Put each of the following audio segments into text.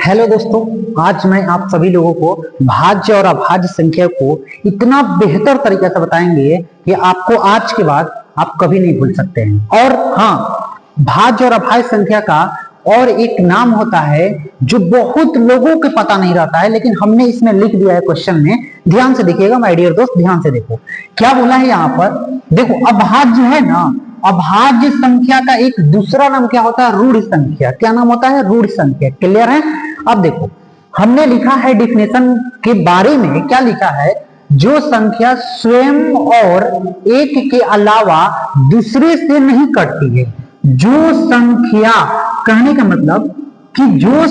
Hello दोस्तों, आज मैं आप सभी लोगों को भाज्य और अभाज्य संख्या को इतना बेहतर तरीके से बताएंगे कि आपको आज के बाद आप कभी नहीं भूल सकते हैं। और हाँ, भाज्य और अभाज्य संख्या का और एक नाम होता है जो बहुत लोगों को पता नहीं रहता है, लेकिन हमने इसमें लिख दिया है क्वेश्चन में। ध्यान से देखिएगा माय डियर दोस्त, ध्यान से देखो क्या बोला है यहाँ पर। देखो, अभाज्य है ना, अभाज्य संख्या का एक दूसरा नाम क्या होता है? रूढ़ संख्या। क्या नाम होता है? रूढ़ संख्या। क्लियर है? अब देखो, हमने लिखा है डिफिनेशन के बारे में, क्या लिखा है? जो संख्या स्वयं और एक के अलावा दूसरे से नहीं कटती है। जो संख्या, कहने का मतलब कि जो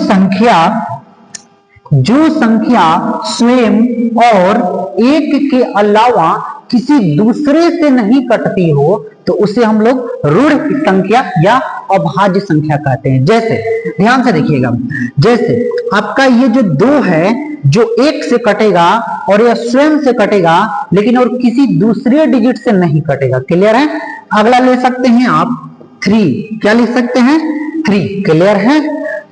संख्या स्वयं और एक के अलावा किसी दूसरे से नहीं कटती हो तो उसे हम लोग रूढ़ संख्या या अभाज्य संख्या कहते हैं। जैसे ध्यान से देखिएगा, जैसे आपका ये जो 2 है जो एक से कटेगा और यह स्वयं से कटेगा, लेकिन और किसी दूसरे डिजिट से नहीं कटेगा। क्लियर है? अगला ले सकते हैं आप 3। क्या लिख सकते हैं? 3। क्लियर है?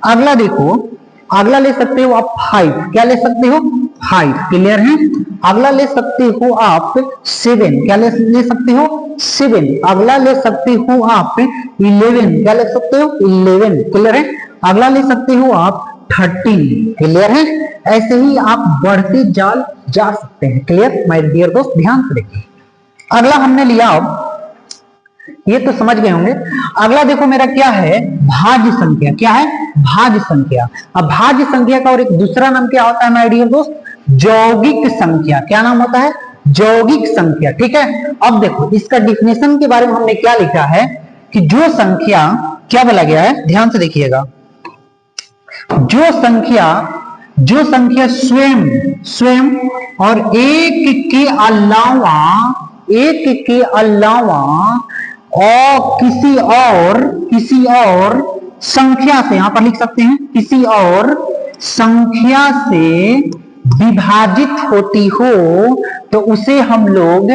अगला देखो, अगला ले सकते हो आप 5। क्या ले सकते हो? 5। क्लियर है? अगला ले सकते हो आप 7। क्या ले सकते हो? 7। अगला ले सकते हो आप 11। क्या ले सकते हो? 11। क्लियर है? अगला ले सकते हो आप 13। क्लियर है? ऐसे ही आप बढ़ते जा सकते हैं। क्लियर माय डियर दोस्त, ध्यान से देखिए। अगला हमने लिया, अब ये तो समझ गए होंगे। अगला देखो मेरा क्या है? भाज्य संख्या। क्या है? भाज्य संख्या। अब भाज्य संख्या का और एक दूसरा नाम क्या होता है माय डियर दोस्त? यौगिक संख्या। क्या नाम होता है? यौगिक संख्या। ठीक है? अब देखो, इसका डिफिनेशन के बारे में हमने क्या लिखा है कि जो संख्या, क्या बोला गया है? ध्यान से देखिएगा। जो संख्या स्वयं और एक के अलावा और किसी और संख्या से, यहां पर लिख सकते हैं, किसी और संख्या से विभाजित होती हो तो उसे हम लोग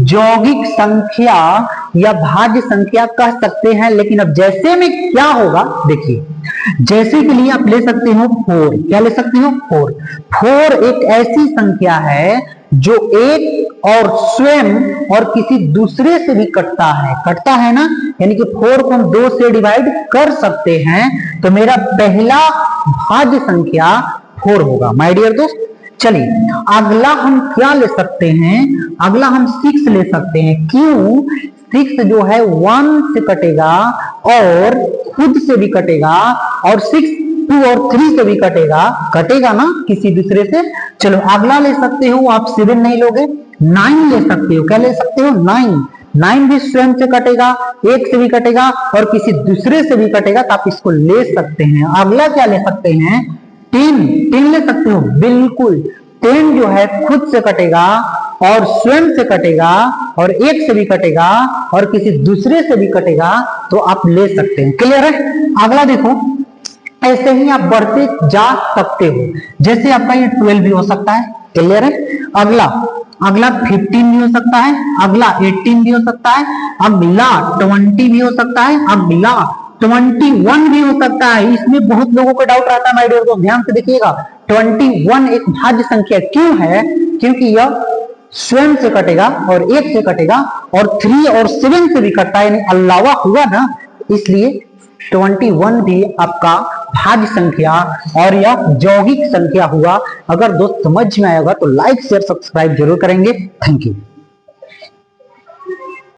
यौगिक संख्या या भाज्य संख्या कह सकते हैं। लेकिन अब जैसे में क्या होगा देखिए, जैसे के लिए आप ले सकते हो 4। क्या ले सकते हो? 4 एक ऐसी संख्या है जो एक और स्वयं और किसी दूसरे से भी कटता है ना, यानी कि 4 को हम 2 से डिवाइड कर सकते हैं। तो मेरा पहला भाज्य संख्या 4 होगा माय डियर दोस्त। चलिए अगला हम क्या ले सकते हैं? अगला हम 6 ले सकते हैं। क्यों? 6 जो है 1 से कटेगा और खुद से भी कटेगा, और 6 2 और 3 से भी कटेगा ना किसी दूसरे से। चलो अगला ले सकते हो आप 7 नहीं लोगे, 9 ले सकते हो। क्या ले सकते हो? 9 भी स्वयं से कटेगा, एक से भी कटेगा और किसी दूसरे से भी कटेगा, तो आप इसको ले सकते हैं। अगला क्या ले सकते हैं? 10 ले सकते हो। बिल्कुल, 10 जो है खुद से कटेगा और स्वयं से कटेगा और एक से भी कटेगा और किसी दूसरे से भी कटेगा, तो आप ले सकते हैं। क्लियर है? अगला देखो, ऐसे ही आप बढ़ते जा सकते हो। जैसे आपका ये 12 भी हो सकता है। क्लियर है? अगला 15 भी हो सकता है, अगला 18 भी हो सकता है, अगला 20 भी हो सकता है, अगला 21 भी हो सकता है। इसमें बहुत लोगों को डाउट रहता है माय डियर दोस्त, ध्यान से देखिएगा। 21 एक भाज्य संख्या क्यों है? क्योंकि यह स्वयं से कटेगा और एक से कटेगा और 3 और 7 से भी कटता है, यानी अलावा हुआ ना, इसलिए 21 भी आपका भाज्य संख्या और यह यौगिक संख्या हुआ। अगर दोस्त समझ में आएगा तो लाइक शेयर सब्सक्राइब जरूर करेंगे। Thank you.